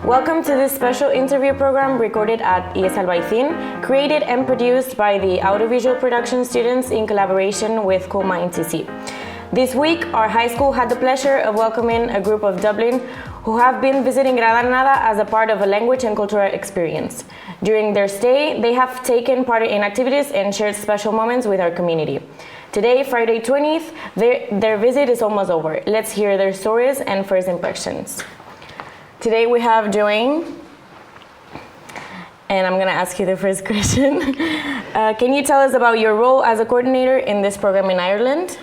Welcome to this special interview program recorded at IES Albayzín, created and produced by the audiovisual production students in collaboration with Coolmine TC. This week, our high school had the pleasure of welcoming a group of Dublin who have been visiting Granada as a part of a language and cultural experience. During their stay, they have taken part in activities and shared special moments with our community. Today, Friday 20th, their visit is almost over. Let's hear their stories and first impressions. Today we have Joanne, and I'm going to ask you the first question. Can you tell us about your role as a coordinator in this program in Ireland?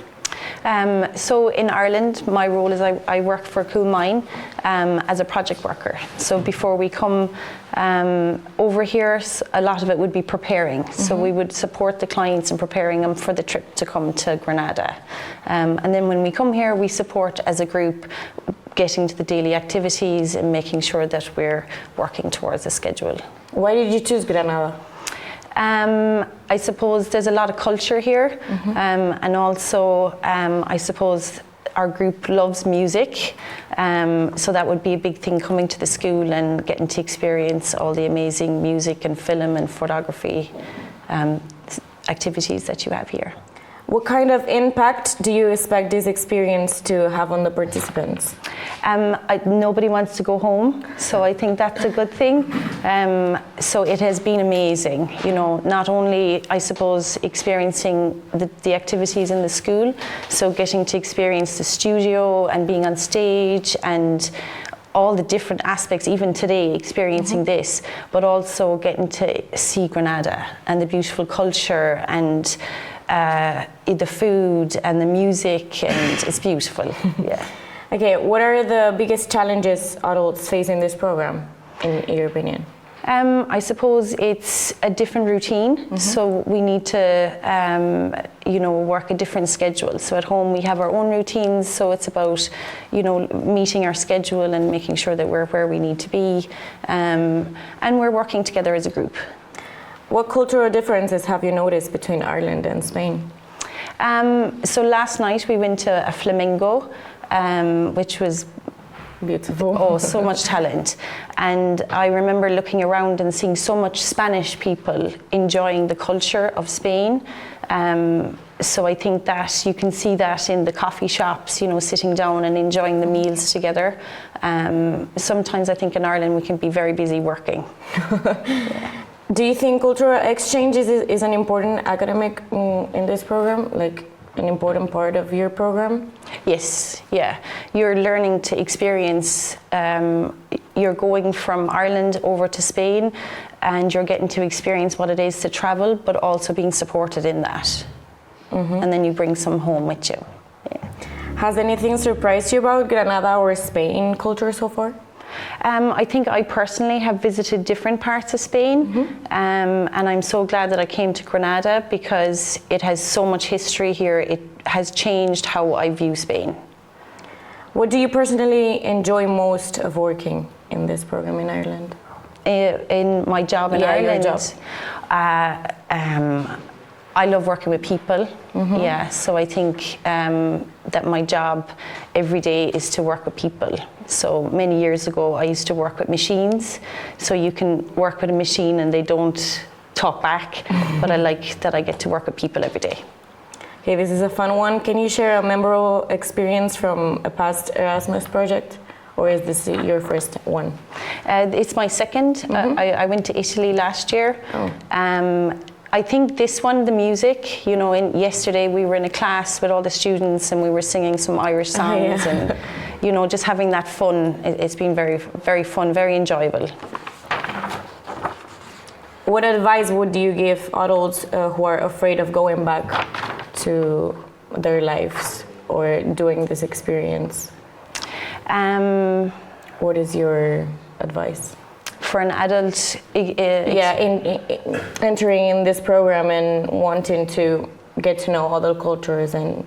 So in Ireland, my role is I work for Coolmine as a project worker. So before we come over here, a lot of it would be preparing. Mm-hmm. So we would support the clients in preparing them for the trip to come to Granada. And then when we come here, we support as a group getting to the daily activities and making sure that we're working towards a schedule. Why did you choose Granada? I suppose there's a lot of culture here, mm-hmm. And also I suppose our group loves music, so that would be a big thing coming to the school and getting to experience all the amazing music and film and photography activities that you have here. What kind of impact do you expect this experience to have on the participants? Nobody wants to go home, so I think that's a good thing. So it has been amazing, you know, not only, I suppose, experiencing the activities in the school, so getting to experience the studio and being on stage and all the different aspects, even today, experiencing mm-hmm. this, but also getting to see Granada and the beautiful culture and the food and the music, and it's beautiful. Yeah. Okay, what are the biggest challenges adults face in this program, in your opinion? I suppose it's a different routine, mm-hmm. so we need to, work a different schedule. So at home we have our own routines, so it's about, meeting our schedule and making sure that we're where we need to be, and we're working together as a group. What cultural differences have you noticed between Ireland and Spain? So last night we went to a flamingo, which was beautiful. Oh, so much talent. And I remember looking around and seeing so much Spanish people enjoying the culture of Spain. So I think that you can see that in the coffee shops, sitting down and enjoying the meals together. Sometimes I think in Ireland we can be very busy working. Yeah. Do you think cultural exchange is an important academic in this program, like an important part of your program? Yes, yeah. You're learning to experience, you're going from Ireland over to Spain and you're getting to experience what it is to travel, but also being supported in that. Mm-hmm. And then you bring some home with you. Yeah. Has anything surprised you about Granada or Spain culture so far? I think I personally have visited different parts of Spain, mm-hmm. And I'm so glad that I came to Granada because it has so much history here. It has changed how I view Spain. What do you personally enjoy most of working in this program in Ireland? In my job in Ireland? Your job. I love working with people, mm-hmm. yeah, so I think that my job every day is to work with people. So many years ago I used to work with machines, so you can work with a machine and they don't talk back, mm-hmm. but I like that I get to work with people every day. Okay, this is a fun one. Can you share a memorable experience from a past Erasmus project? Or is this your first one? It's my second. Mm-hmm. I went to Italy last year. Oh. I think this one, the music, yesterday we were in a class with all the students and we were singing some Irish songs, yeah. And, just having that fun. It's been very, very fun, very enjoyable. What advice would you give adults who are afraid of going back to their lives or doing this experience? What is your advice? For an adult, entering in this program and wanting to get to know other cultures and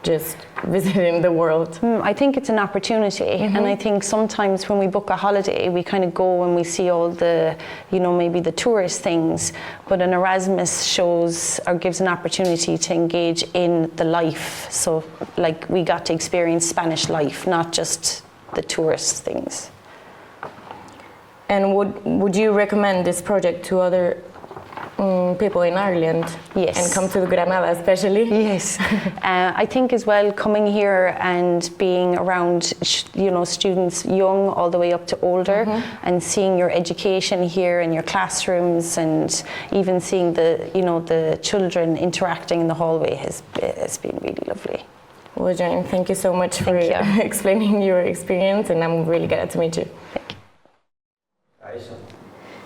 just visiting the world. I think it's an opportunity, mm-hmm. and I think sometimes when we book a holiday, we kind of go and we see all the, maybe the tourist things, but an Erasmus shows or gives an opportunity to engage in the life. So, like, we got to experience Spanish life, not just the tourist things. And would you recommend this project to other people in Ireland? Yes. And come to Granada especially? Yes. I think as well, coming here and being around students young all the way up to older, and seeing your education here in your classrooms, and even seeing the children interacting in the hallway has been really lovely. Well, Jane, thank you so much for explaining your experience, and I'm really glad to meet you.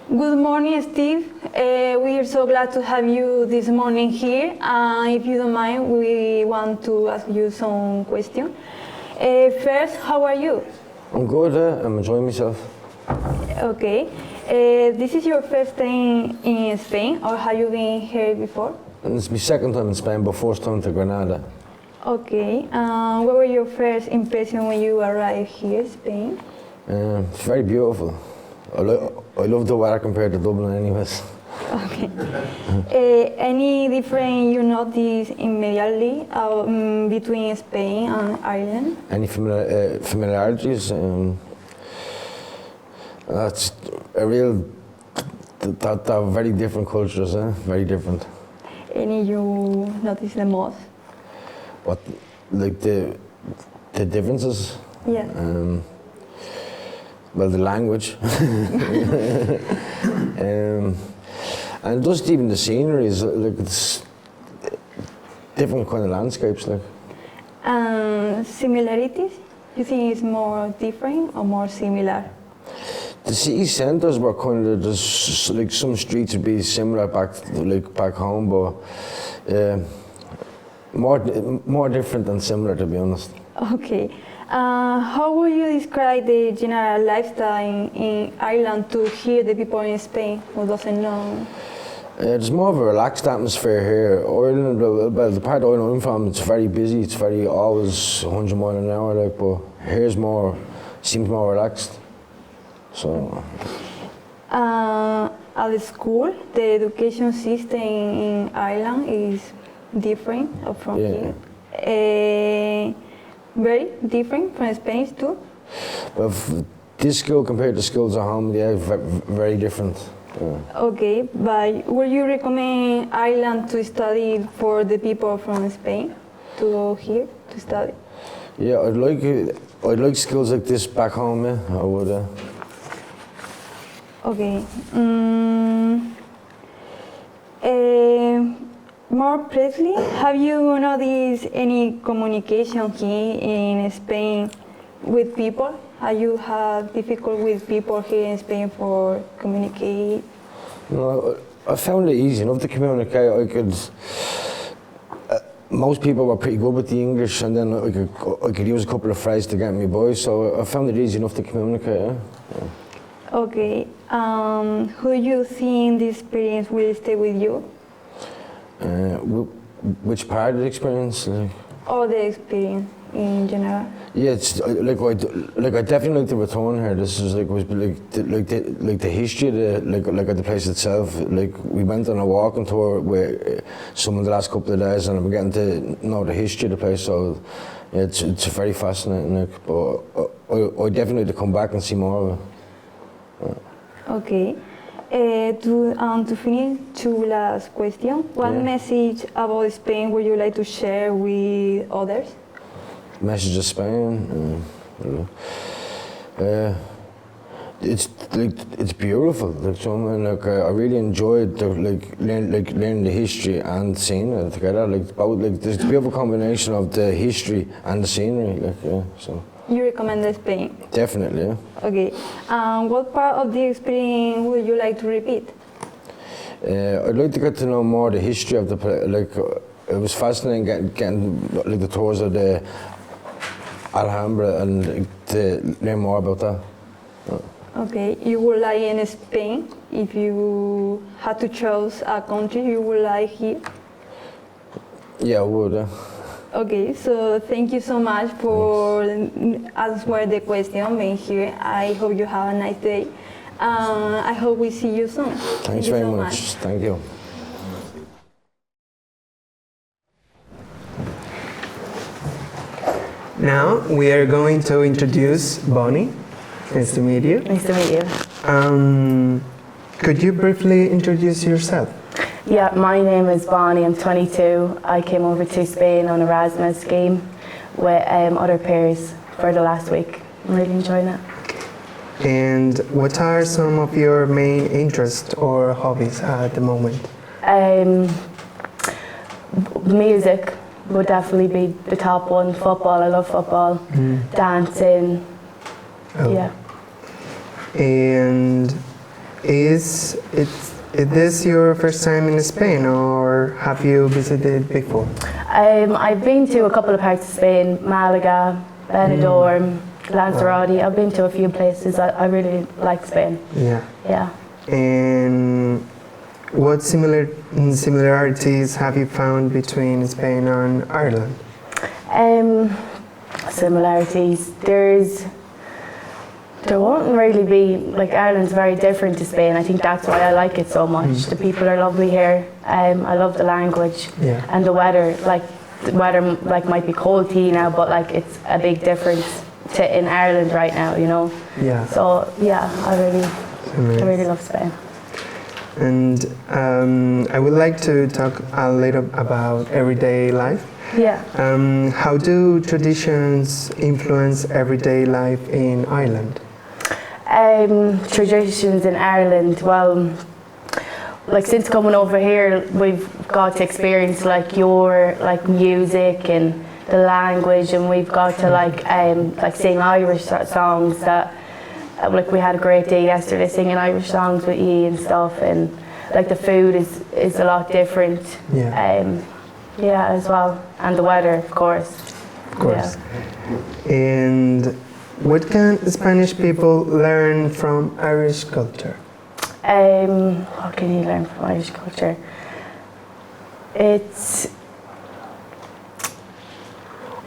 Good morning, Steve. We are so glad to have you this morning here. If you don't mind, we want to ask you some questions. First, how are you? I'm good, I'm enjoying myself. Okay. This is your first time in Spain, or have you been here before? And it's my second time in Spain, but first time to Granada. Okay. What were your first impressions when you arrived here in Spain? It's very beautiful. I love the weather compared to Dublin anyways. Okay. Any difference you notice immediately between Spain and Ireland? Any familiarities? That's a real, they're very different cultures, very different. Any you notice the most? What, like the differences? Yeah. Well, the language. And just even the scenery is like it's different kind of landscapes, like. Similarities? You think it's more different or more similar? The city centres were kind of just like some streets would be similar back home, but more different than similar, to be honest. Okay. How would you describe the general lifestyle in Ireland to hear the people in Spain who doesn't know? There's more of a relaxed atmosphere here. Ireland, well, the part I'm from, it's very busy. It's very always 100 miles an hour, like. But here's seems more relaxed. So. At the school, the education system in Ireland is different from here. Very different from Spain too? Well, this school compared to schools at home, very different. Yeah. Okay, but would you recommend Ireland to study for the people from Spain to go here to study? Yeah, I'd like schools like this back home. Yeah, I would. Okay. More precisely, have you noticed any communication here in Spain with people? Have you had difficulty with people here in Spain for communicate? No, I found it easy enough to communicate. I could. Most people were pretty good with the English, and then I could use a couple of phrases to get me by. So I found it easy enough to communicate. Yeah. Okay. Who do you think this experience will stay with you? Which part of the experience? Like? All the experience in general. Yeah, it's I definitely like to return here. This is like the history of the place itself. Like we went on a walking tour with some of the last couple of days, and I'm getting to know the history of the place. So yeah, it's very fascinating. Like, but I definitely like to come back and see more of it. Yeah. Okay. To finish, two last questions. What message about Spain would you like to share with others? Message of Spain. It's beautiful. Like something like I really enjoyed learning the history and seeing it together. There's a beautiful combination of the history and the scenery. So. You recommend Spain? Definitely, yeah. Okay. What part of the experience would you like to repeat? I'd like to get to know more the history of the place. It was fascinating getting the tours of the Alhambra and to learn more about that. Okay. You would like in Spain, if you had to choose a country you would like here? Yeah, I would. Yeah. Okay, so thank you so much for answering the question being here. I hope you have a nice day. I hope we see you soon. Thanks very much. Thank you. Now we are going to introduce Bonnie. Nice to meet you. Nice to meet you. Could you briefly introduce yourself? Yeah, my name is Bonnie, I'm 22. I came over to Spain on Erasmus scheme with other peers for the last week. I'm really enjoying it. And what are some of your main interests or hobbies at the moment? Music would definitely be the top one. Football, I love football. Dancing, yeah. And is this your first time in Spain, or have you visited before? I've been to a couple of parts of Spain, Malaga, Benidorm, Lanzarote. I've been to a few places. I really like Spain. Yeah. Yeah. And what similarities have you found between Spain and Ireland? Similarities. There won't really be, like, Ireland's very different to Spain. I think that's why I like it so much. The people are lovely here. I love the language and the weather. Like, the weather might be cold to you now, but like it's a big difference to in Ireland right now, you know. Yeah. So yeah, I really love Spain. And I would like to talk a little about everyday life. Yeah. How do traditions influence everyday life in Ireland? Traditions in Ireland, well, like since coming over here, we've got to experience like your music and the language, and we've got to like sing Irish songs that like we had a great day yesterday singing Irish songs with you and stuff, and like the food is a lot different. Yeah, as well, and the weather, of course. Of course. Yeah. And what can Spanish people learn from Irish culture? What can you learn from Irish culture?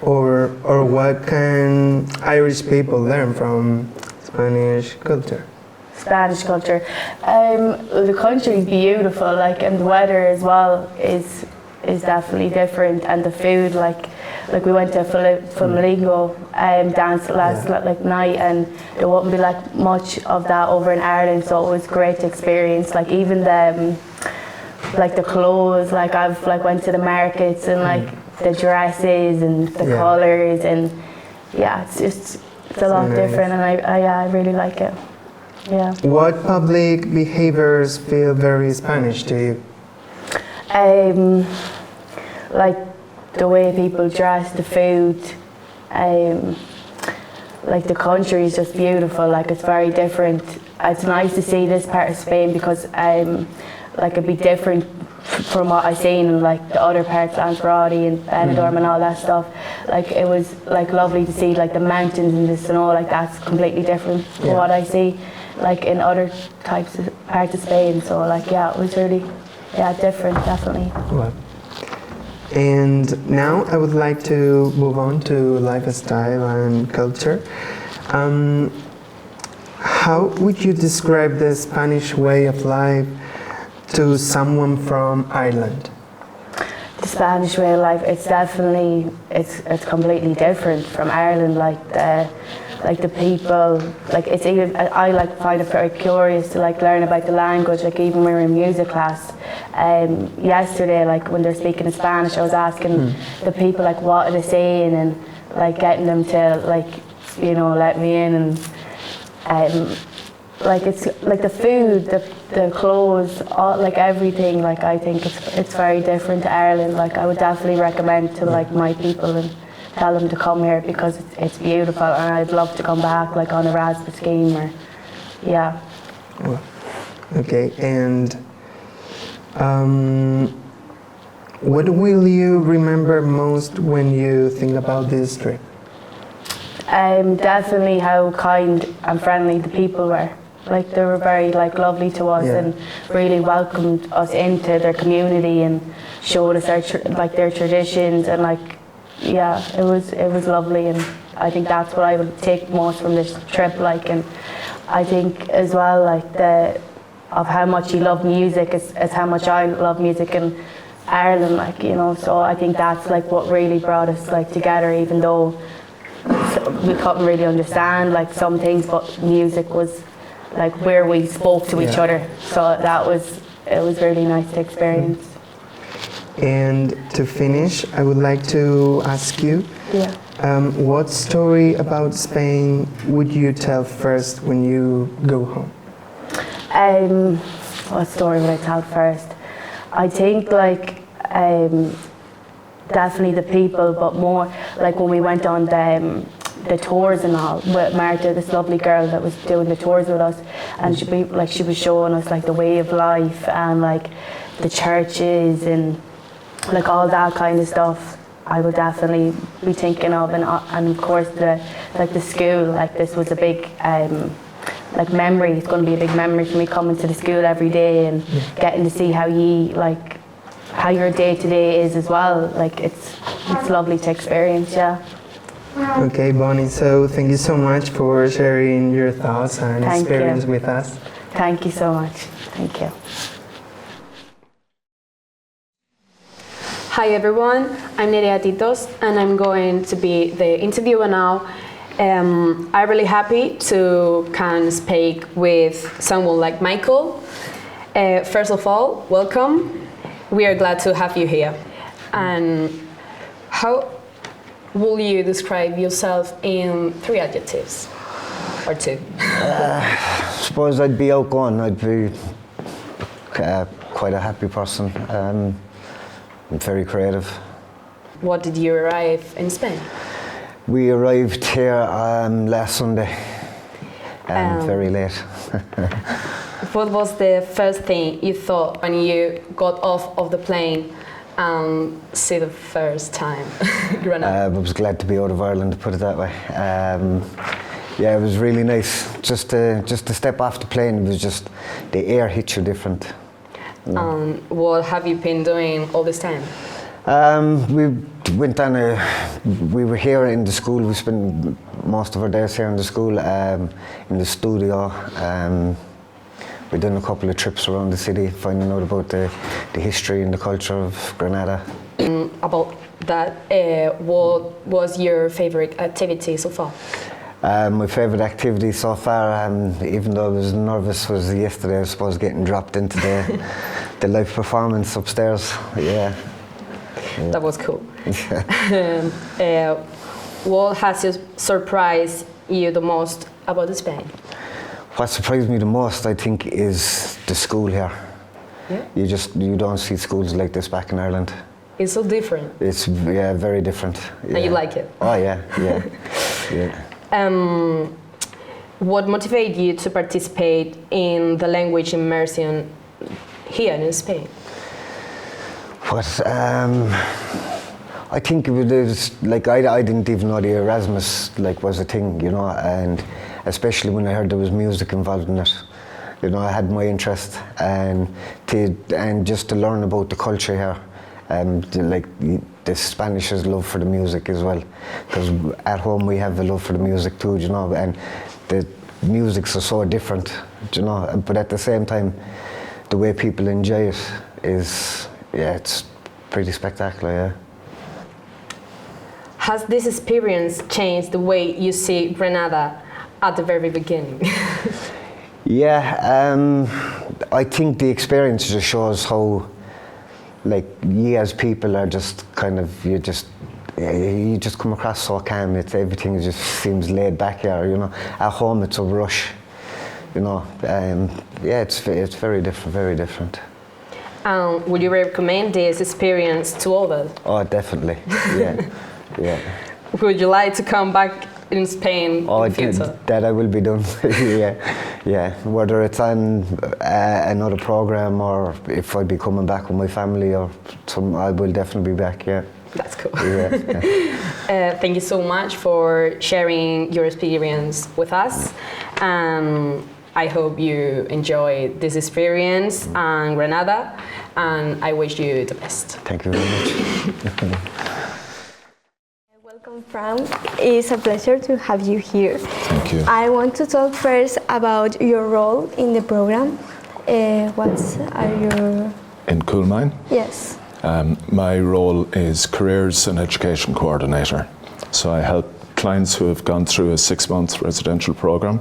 Or what can Irish people learn from Spanish culture? Spanish culture. The country is beautiful, like, and the weather as well is definitely different, and the food, like we went to Flamingo dance last night, and there wouldn't be like much of that over in Ireland, so it was great to experience. Like even the clothes, like I've went to the markets and like the dresses and the colours, and yeah, it's a lot different, and I really like it. Yeah. What public behaviors feel very Spanish to you? Like the way people dress, the food, like the country is just beautiful. Like it's very different. It's nice to see this part of Spain because like it'd be different from what I've seen in like the other parts, Lanzarote and Benidorm and all that stuff. Like it was like lovely to see like the mountains and the snow. Like that's completely different from what I see like in other types of parts of Spain. So like yeah, it was really different, definitely. Well. And now I would like to move on to lifestyle and culture. How would you describe the Spanish way of life to someone from Ireland? The Spanish way of life, it's definitely, it's completely different from Ireland. Like the people, like it's even, I like find it very curious to like learn about the language. Like even when we were in music class, yesterday, like when they're speaking in Spanish, I was asking the people like what are they saying, and like getting them to like, you know, let me in, and like it's like the food, the clothes, all, like everything. Like I think it's very different to Ireland. Like I would definitely recommend to like my people and tell them to come here because it's beautiful, and I'd love to come back like on a Erasmus scheme or Well, okay, and what will you remember most when you think about this trip? Definitely how kind and friendly the people were. Like they were very like lovely to us and really welcomed us into their community and showed us their traditions, and like it was lovely, and I think that's what I would take most from this trip. Like, and I think as well like of how much he loved music as how much I love music in Ireland, like, you know, so I think that's like what really brought us like together, even though we couldn't really understand like some things, but music was like where we spoke to each other. So it was really nice to experience. And to finish, I would like to ask you, what story about Spain would you tell first when you go home? What story would I tell first? I think like definitely the people, but more like when we went on the tours and all with Marta, this lovely girl that was doing the tours with us, and she was showing us like the way of life and like the churches and like all that kind of stuff. I would definitely be thinking of, and of course the school, like this was a big like memory. It's going to be a big memory for me coming to the school every day and getting to see how your day to day is as well. Like it's lovely to experience. Okay, Bonnie, so thank you so much for sharing your thoughts and experience with us. Thank you so much. Thank you. Hi everyone, I'm Nerea Titos and I'm going to be the interviewer now. I'm really happy to can speak with someone like Michael. First of all, welcome. We are glad to have you here. And how will you describe yourself in 3 adjectives or 2? I suppose I'd be outgoing. I'd be quite a happy person. I'm very creative. What did you arrive in Spain? We arrived here last Sunday, very late. What was the first thing you thought when you got off of the plane and see the first time Granada? I was glad to be out of Ireland, to put it that way. Yeah, it was really nice. Just to step off the plane, it was just, the air hit you different. What have you been doing all this time? We were here in the school. We spent most of our days here in the school, in the studio. We've done a couple of trips around the city, finding out about the history and the culture of Granada. About that, what was your favorite activity so far? My favourite activity so far, even though I was nervous, was yesterday, I suppose, getting dropped into the live performance upstairs. Yeah. That was cool. What has surprised you the most about Spain? What surprised me the most, I think, is the school here. Yeah. You don't see schools like this back in Ireland. It's so different. It's very different. Yeah. And you like it? Oh yeah. What motivated you to participate in the language immersion here in Spain? I think it was like I didn't even know the Erasmus was a thing, and especially when I heard there was music involved in it, I had my interest and just to learn about the culture here, the Spanish's love for the music as well, because at home we have a love for the music too, and the musics are so different, but at the same time, the way people enjoy it is, it's pretty spectacular, yeah. Has this experience changed the way you see Granada at the very beginning? Yeah, I think the experience just shows how, you as people are just kind of, you just come across so calm. Everything just seems laid back here, At home it's a rush, it's very different, very different. Would you recommend this experience to others? Oh, definitely, yeah. Yeah. Would you like to come back in Spain in the future? That I will be done. yeah. Whether it's on another program or if I'd be coming back with my family or something, I will definitely be back. Yeah. That's cool. Yeah. Thank you so much for sharing your experience with us. I hope you enjoy this experience in Granada, and I wish you the best. Thank you very much. Welcome, Fran. It's a pleasure to have you here. Thank you. I want to talk first about your role in the program. What are your... In Coolmine? Yes. My role is Careers and Education Coordinator. So I help clients who have gone through a 6-month residential program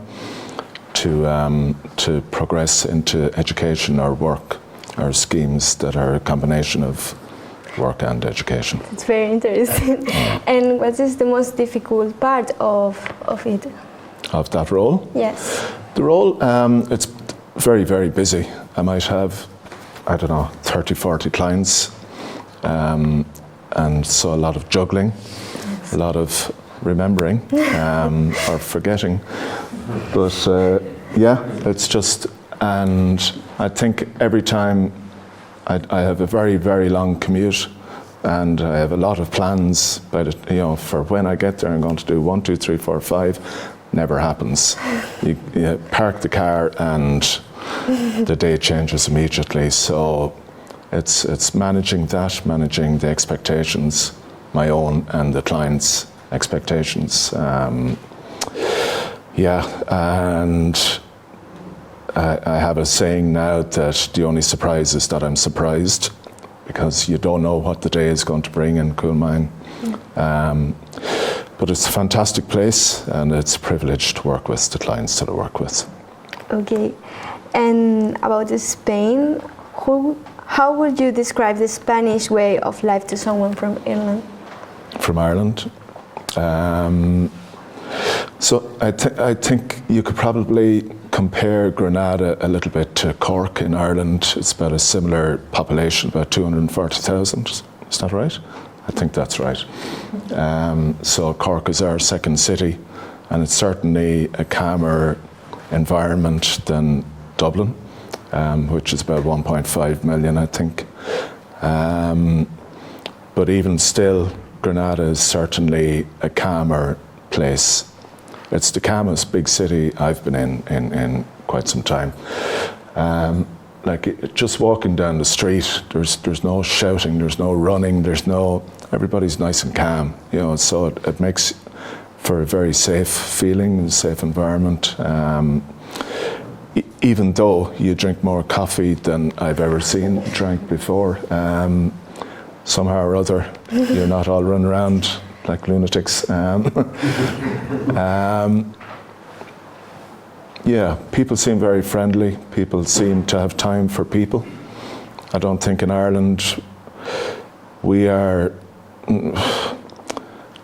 to progress into education or work or schemes that are a combination of work and education. It's very interesting. And what is the most difficult part of it? Of that role? Yes. The role, it's very, very busy. I might have, I don't know, 30, 40 clients. And so a lot of juggling, yes. A lot of remembering or forgetting. But yeah, it's just, and I think every time I have a very, very long commute, and I have a lot of plans, but for when I get there, I'm going to do 1, 2, 3, 4, 5. Never happens. You park the car, and the day changes immediately. So it's managing that, managing the expectations, my own and the client's expectations. Yeah, and I have a saying now that the only surprise is that I'm surprised, because you don't know what the day is going to bring in Coolmine. But it's a fantastic place, and it's a privilege to work with the clients that I work with. Okay, and about Spain, how would you describe the Spanish way of life to someone from Ireland? From Ireland? So I think you could probably compare Granada a little bit to Cork in Ireland. It's about a similar population, about 240,000. Is that right? I think that's right. So Cork is our second city, and it's certainly a calmer environment than Dublin, which is about 1.5 million, I think. But even still, Granada is certainly a calmer place. It's the calmest big city I've been in quite some time. Just walking down the street, there's no shouting, there's no running, everybody's nice and calm, so it makes for a very safe feeling, safe environment. Even though you drink more coffee than I've ever seen drank before, somehow or other, you're not all running around like lunatics. Yeah, people seem very friendly. People seem to have time for people. I don't think in Ireland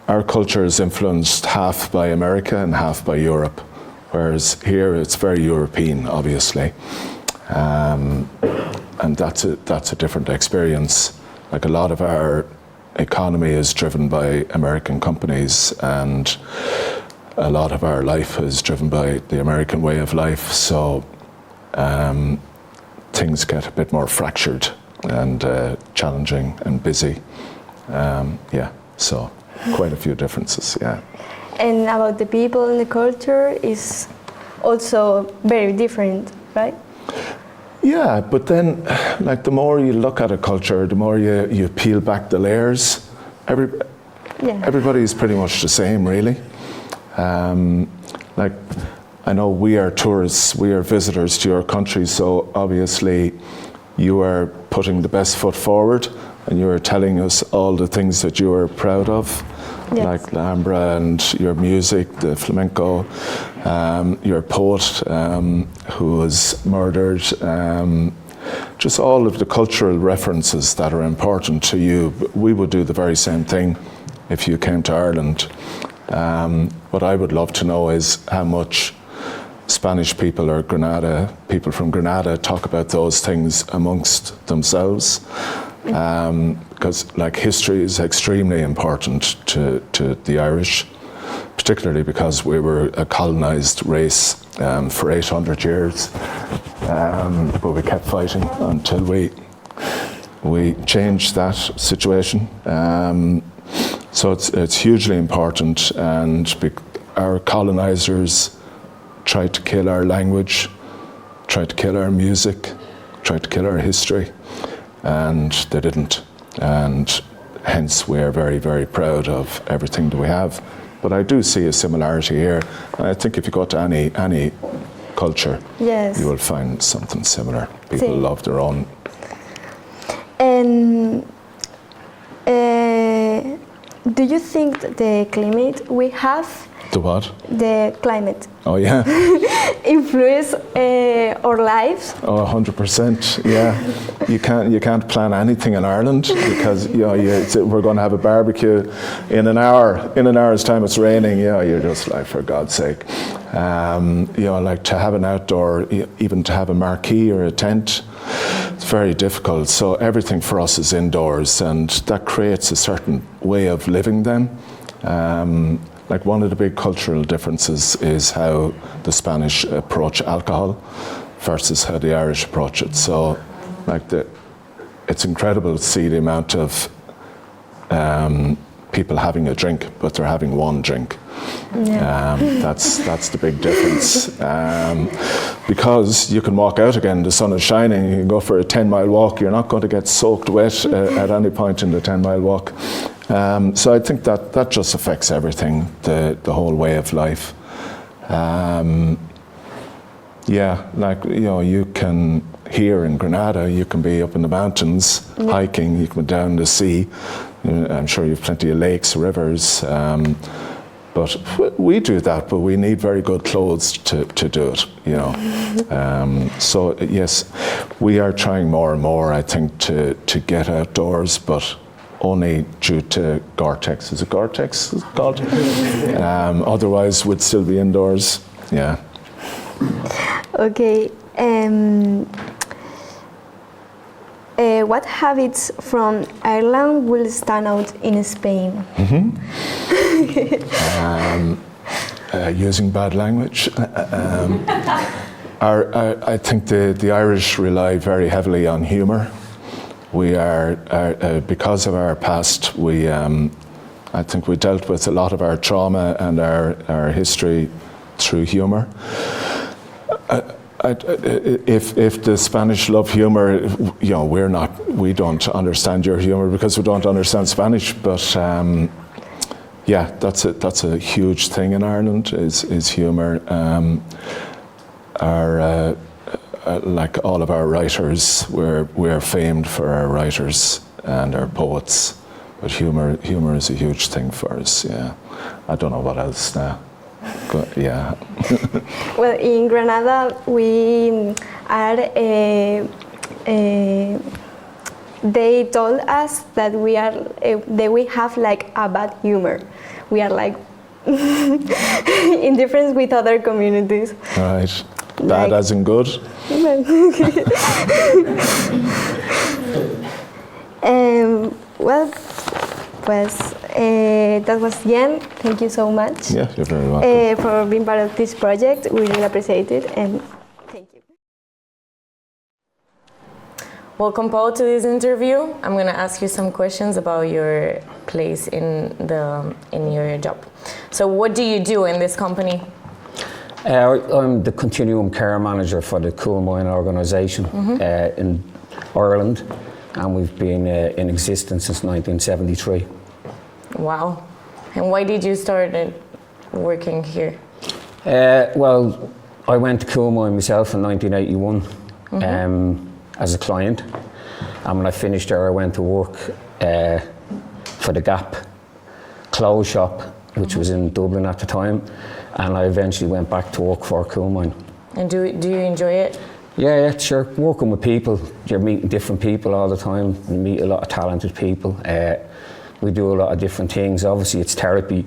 our culture is influenced half by America and half by Europe, whereas here it's very European, obviously. And that's a different experience. Like, a lot of our economy is driven by American companies, and a lot of our life is driven by the American way of life. So things get a bit more fractured and challenging and busy. Yeah, so quite a few differences, yeah. And about the people and the culture is also very different, right? Yeah, but then, like, the more you look at a culture, the more you peel back the layers. Everybody's pretty much the same, really. Like, I know we are tourists, we are visitors to your country, so obviously you are putting the best foot forward, and you are telling us all the things that you are proud of. Yes. Like La Alhambra and your music, the flamenco, your poet who was murdered, just all of the cultural references that are important to you. We would do the very same thing if you came to Ireland. What I would love to know is how much Spanish people or people from Granada talk about those things amongst themselves. Because, like, history is extremely important to the Irish, particularly because we were a colonised race for 800 years, but we kept fighting until we changed that situation. So it's hugely important, and our colonisers tried to kill our language, tried to kill our music, tried to kill our history. And they didn't, and hence we are very, very proud of everything that we have. But I do see a similarity here, and I think if you go to any culture, yes, you will find something similar. People love their own. And do you think think the climate we have, The what? the climate, Oh yeah. influence our lives? Oh, 100%. Yeah, you can't plan anything in Ireland because we're going to have a barbecue in an hour. In an hour's time, it's raining. You're just like, for God's sake, like to have an outdoor, even to have a marquee or a tent, it's very difficult. So everything for us is indoors, and that creates a certain way of living. Then. Like one of the big cultural differences is how the Spanish approach alcohol versus how the Irish approach it. So, it's incredible to see the amount of people having a drink, but they're having one drink. Yeah. That's the big difference. Because you can walk out again, the sun is shining, you can go for a 10-mile walk, you're not going to get soaked wet at any point in the 10-mile walk. So I think that just affects everything, the whole way of life. You can, here in Granada, you can be up in the mountains, hiking, you can be down the sea. I'm sure you have plenty of lakes, rivers. But we do that, but we need very good clothes to do it, So yes, we are trying more and more, I think, to get outdoors, but only due to Gore-Tex. Is it Gore-Tex it's called? Otherwise, we'd still be indoors. Yeah. Okay. What habits from Ireland will stand out in Spain? Using bad language. I think the Irish rely very heavily on humour. We are, because of our past, I think we dealt with a lot of our trauma and our history through humour. If the Spanish love humour, we don't understand your humour because we don't understand Spanish. But that's a huge thing in Ireland is humour. Like all of our writers, we're famed for our writers and our poets, but humour is a huge thing for us. Yeah, I don't know what else now. But, yeah. Well, in Granada, we are. They told us that we have like a bad humor. We are like in difference with other communities. Right. Bad as in good? That was the end. Thank you so much. Yeah, you're very welcome. For being part of this project. We really appreciate it, and thank you. Welcome, Paul, to this interview. I'm going to ask you some questions about your place in your job. So, what do you do in this company? I'm the Continuum Care Manager for the Coal Mine organisation in Ireland, and we've been in existence since 1973. Wow. And why did you start working here? Well, I went to Coal Mine myself in 1981 as a client, and when I finished there I went to work for the Gap clothes shop, which was in Dublin at the time, and I eventually went back to work for Coal Mine. And do you enjoy it? Yeah, sure. Working with people, you're meeting different people all the time. You meet a lot of talented people. We do a lot of different things. Obviously, it's therapy.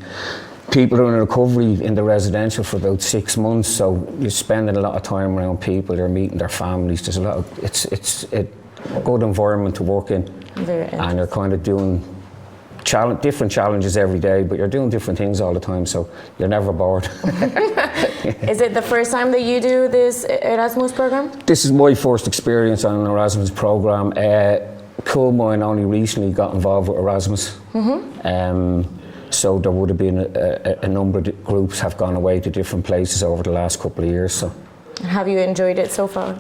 People are in recovery in the residential for about 6 months, so you're spending a lot of time around people. You're meeting their families. There's a lot of it's a good environment to work in, and you're kind of doing different challenges every day, but you're doing different things all the time, so you're never bored. Is it the first time that you do this Erasmus program? This is my first experience on an Erasmus program. Coal Mine only recently got involved with Erasmus, so there would have been a number of groups have gone away to different places over the last couple of years. So, have you enjoyed it so far?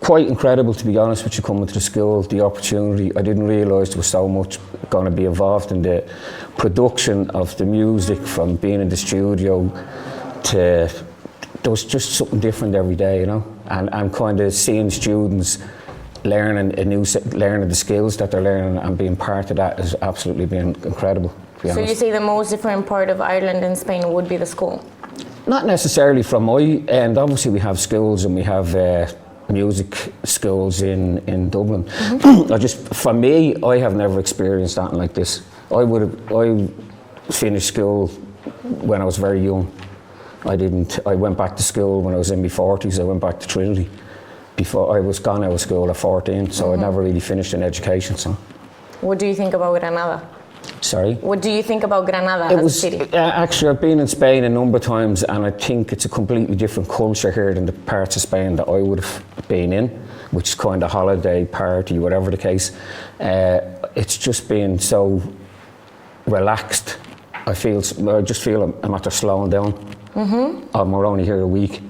Quite incredible, to be honest with you, coming to the school, the opportunity. I didn't realise there was so much going to be involved in the production of the music, from being in the studio to, there was just something different every day, you know, and kind of seeing students learning the skills that they're learning and being part of that has absolutely been incredible. be So honest. you say the most different part of Ireland and Spain would be the school? Not necessarily from my end. Obviously, we have schools and we have music schools in Dublin. I just, for me, I have never experienced anything like this. I finished school when I was very young. I went back to school when I was in my 40s. I went back to Trinity. Before I was gone out of school at 14, so I never really finished an education. So, What do you think about Granada? sorry. What do you think about Granada as a city? Actually, I've been in Spain a number of times, and I think it's a completely different culture here than the parts of Spain that I would have been in, which is kind of holiday, party, whatever the case. It's just been so relaxed. I just feel I'm after slowing down. We're only here a week.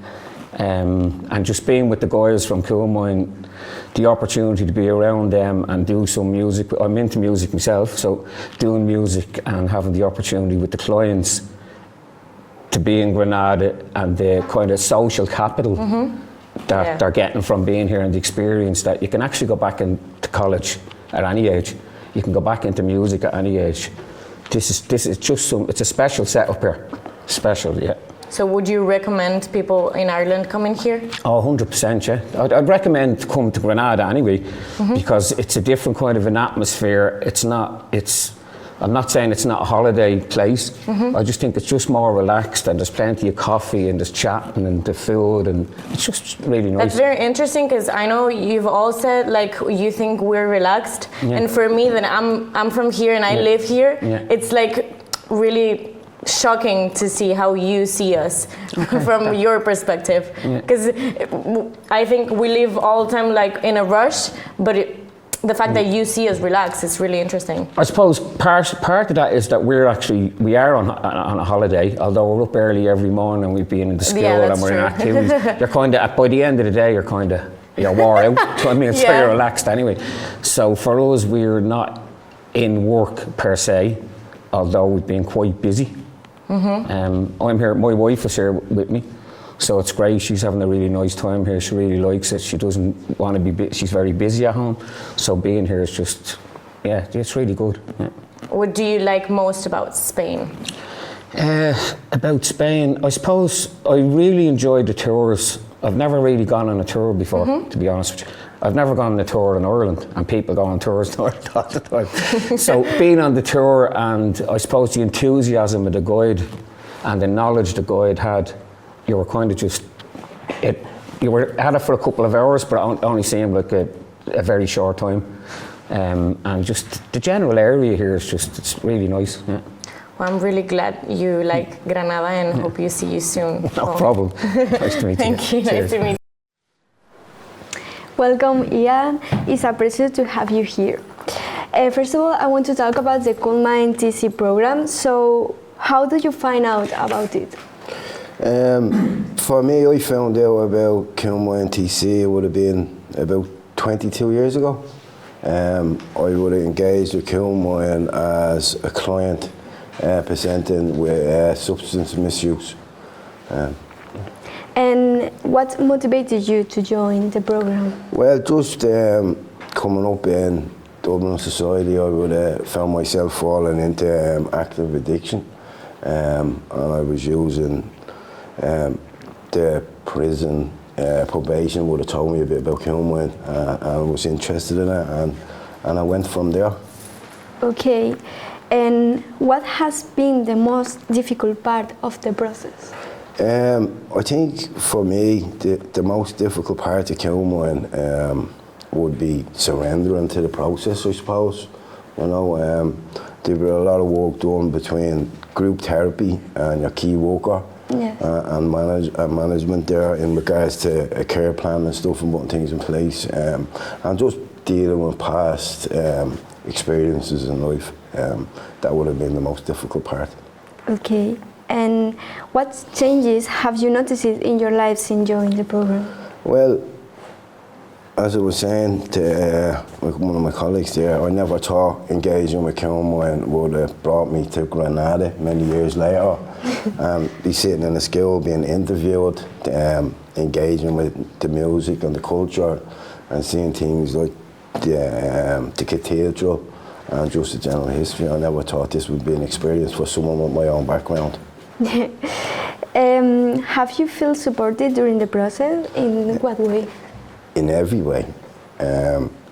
And just being with the guys from Coolmine, the opportunity to be around them and do some music. I'm into music myself, so doing music and having the opportunity with the clients to be in Granada and the kind of social capital that they're getting from being here, and the experience that you can actually go back into college at any age. You can go back into music at any age. This is just it's a special setup here. Special, yeah. So would you recommend people in Ireland coming here? Oh, 100%, yeah. I'd recommend coming to Granada anyway, because it's a different kind of an atmosphere. I'm not saying it's not a holiday place. I just think it's just more relaxed, and there's plenty of coffee and there's chatting and the food, and it's just really nice. That's very interesting, because I know you've all said like you think we're relaxed, and for me, then I'm from here and I live here. It's like really shocking to see how you see us from your perspective, because I think we live all the time like in a rush, but the fact that you see us relaxed is really interesting. I suppose part of that is that we are on a holiday, although we're up early every morning and we've been in the school and we're in activities. You're kind of, by the end of the day, you're wore out. So I mean, so you're relaxed anyway. So for us, we're not in work per se, although we've been quite busy. I'm here, my wife is here with me, so it's great. She's having a really nice time here. She really likes it. She doesn't want to be, she's very busy at home, so being here is just, it's really good. Yeah. What do you like most about Spain? About Spain, I suppose I really enjoyed the tours. I've never really gone on a tour before, to be honest with you. I've never gone on a tour in Ireland, and people go on tours all the time. So being on the tour, and I suppose the enthusiasm of the guide and the knowledge the guide had, you were kind of just, you were at it for a couple of hours, but it only seemed like a very short time. And just the general area here is just, it's really nice. Yeah. Well, I'm really glad you like Granada, and hope you see you soon. No problem. Nice to meet you. Thank you. Nice to meet you. Welcome, Ian. It's a pleasure to have you here. First of all, I want to talk about the Coolmine TC program. So, how did you find out about it? For me, I found out about Coolmine TC, it would have been about 22 years ago. I would have engaged with Coolmine as a client presenting with substance misuse. And what motivated you to join the program? Well, just coming up in Dublin society, I would have found myself falling into active addiction, and I was using the prison probation would have told me a bit about Coolmine, and I was interested in it, and I went from there. Okay, and what has been the most difficult part of the process? I think for me, the most difficult part of Coolmine would be surrendering to the process, I suppose. You know, there were a lot of work done between group therapy and your key worker, and management there in regards to a care plan and stuff, and putting things in place, and just dealing with past experiences in life. That would have been the most difficult part. Okay. And what changes have you noticed in your life since joining the program? Well, as I was saying to one of my colleagues there, I never thought engaging with Coolmine would have brought me to Granada many years later. Be sitting in a school, being interviewed, engaging with the music and the culture, and seeing things like the cathedral and just the general history. I never thought this would be an experience for someone with my own background. Have you felt supported during the process? In what way? In every way.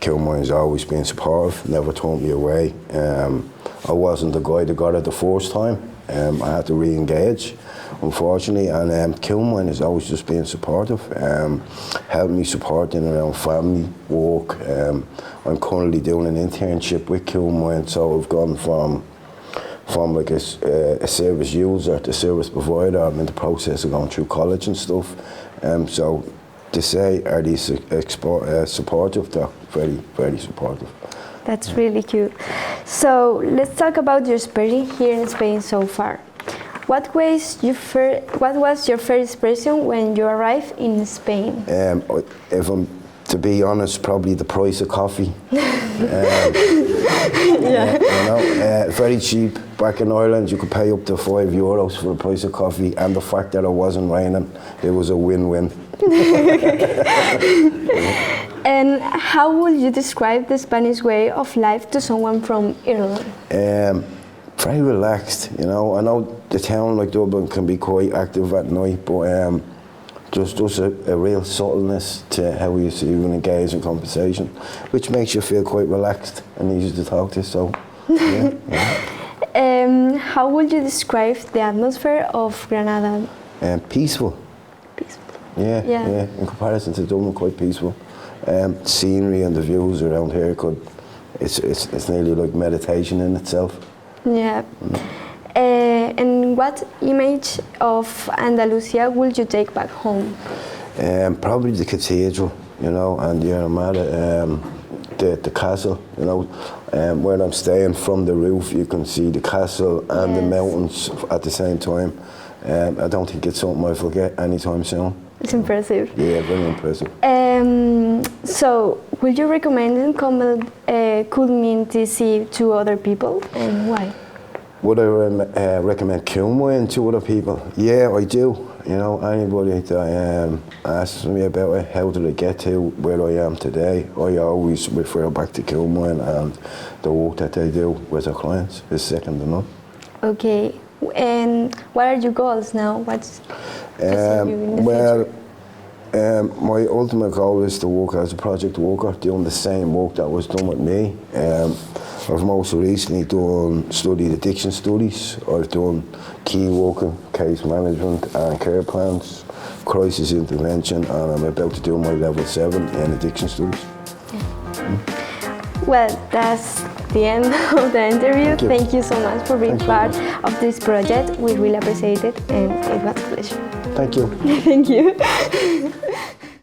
Kilmore has always been supportive, never turned me away. I wasn't the guy that got it the first time. I had to re-engage, unfortunately, and Kilmore has always just been supportive, helped me supporting around family, work. I'm currently doing an internship with Kilmore, so I've gone from like a service user to service provider. I'm in the process of going through college and stuff. So to say, are these supportive? They're very, very supportive. That's really cute. So let's talk about your experience here in Spain so far. What was your first impression when you arrived in Spain? If I'm to be honest, probably the price of coffee. Very cheap. Back in Ireland, you could pay up to €5 for the price of coffee, and the fact that it wasn't raining, it was a win-win. And how would you describe the Spanish way of life to someone from Ireland? Very relaxed, you know. I know the town like Dublin can be quite active at night, but just a real subtleness to how you see you engage in conversation, which makes you feel quite relaxed and easy to talk to. So, yeah. How would you describe the atmosphere of Granada? Peaceful. Peaceful. Yeah. In comparison to Dublin, quite peaceful. Scenery and the views around here it's nearly like meditation in itself. Yeah. And what image of Andalusia would you take back home? Probably the cathedral, you know, and the Armada, the castle, you know. Where I'm staying, from the roof you can see the castle and the mountains at the same time. I don't think it's something I forget anytime soon. It's impressive. Yeah, very impressive. So, would you recommend community to other people, and why? Would I recommend Kilmore to other people? Yeah, I do. You know, anybody that asks me about it, how did I get to where I am today, I always refer back to Kilmore, and the work that they do with their clients is second to none. Okay, and what are your goals now? What's my ultimate goal is to work as a project worker, doing the same work that was done with me. I've most recently studied addiction studies. I've done key working, case management and care plans, crisis intervention, and I'm about to do my level 7 in addiction studies. Well, that's the end of the interview. Thank you so much for being part of this project. We really appreciate it, and it was a pleasure. Thank you. Thank you.